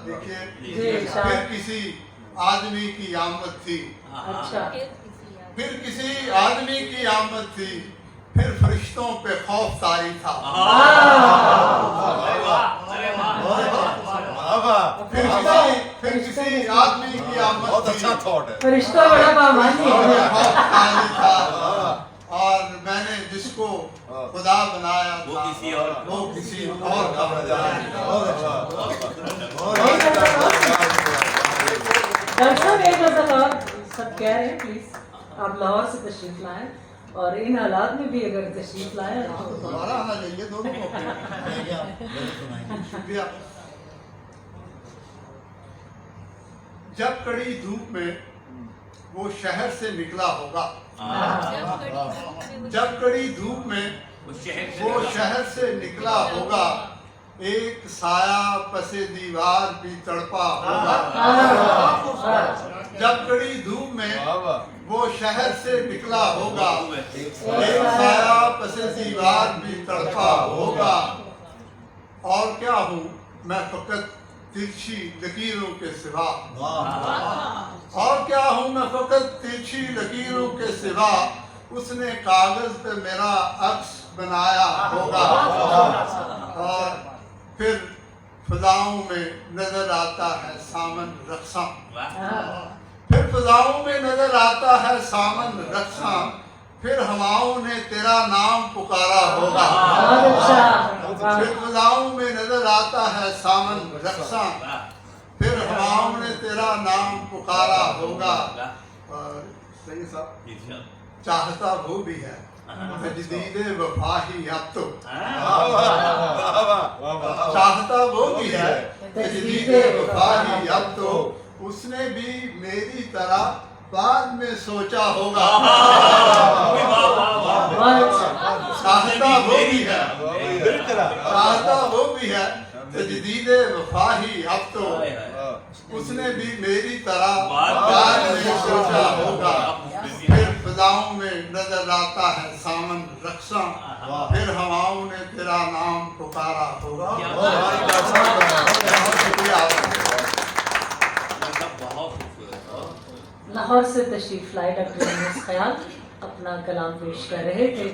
دیکھیے پھر کسی آدمی کی آمد تھی، پھر کسی آدمی کی آمد تھی، پھر فرشتوں پہ خوف طاری تھا، پھر کسی آدمی کی آمد تھی، فرشتہ بڑا بامانی ہے، خوف طاری تھا، اور میں نے جس کو خدا بنایا تھا وہ کسی اور کا بنایا تھا۔ ڈاکٹر صاحب ایک مرتبہ سب کہہ رہے ہیں پلیز آپ لاہور سے تشریف لائیں اور ان حالات میں بھی اگر تشریف لائیں تو دوبارہ آنا چاہیے دونوں کو۔ شکریہ۔ جب کڑی دھوپ میں وہ شہر سے نکلا ہوگا، جب کڑی دھوپ میں وہ شہر سے نکلا ہوگا، ایک سایہ پس دیوار بھی تڑپا ہوگا۔ جب کڑی دھوپ میں وہ شہر سے نکلا ہوگا، ایک سایہ پس دیوار بھی تڑپا ہوگا۔ اور کیا ہوں میں فقط ترچھی لکیروں کے سوا، اور کیا ہوں میں فقط ترچھی لکیروں کے سوا، اس نے کاغذ پہ میرا عکس بنایا ہوگا۔ اور پھر فضاؤں میں نظر آتا ہے سامن رقصاں، پھر فضاؤں میں نظر آتا ہے سامن رقصاں، پھر ہواؤں نے تیرا نام پکارا ہوگا۔ پھر فضاؤں میں نظر آتا ہے سامن رقصاں، پھر ہواؤں نے تیرا نام پکارا ہوگا۔ اور صحیح صاحب چاہتا وہ بھی ہے تجدید وفا ہی اب تو، چاہتا وہ بھی ہے تجدید وفا ہی اب تو، اس نے بھی میری طرح بعد میں سوچا ہوگا۔ چاہتا وہ بھی ہے، چاہتا وہ بھی ہے تجدید وفا ہی اب تو، اس نے بھی میری طرح بعد میں سوچا ہوگا۔ پھر فضاؤں میں نظر آتا ہے سامن رقصاں، پھر ہواؤں نے تیرا نام پکارا ہوگا۔ لاہور سے تشریف لائے ڈاکٹر انیس خیال اپنا کلام پیش کر رہے تھے۔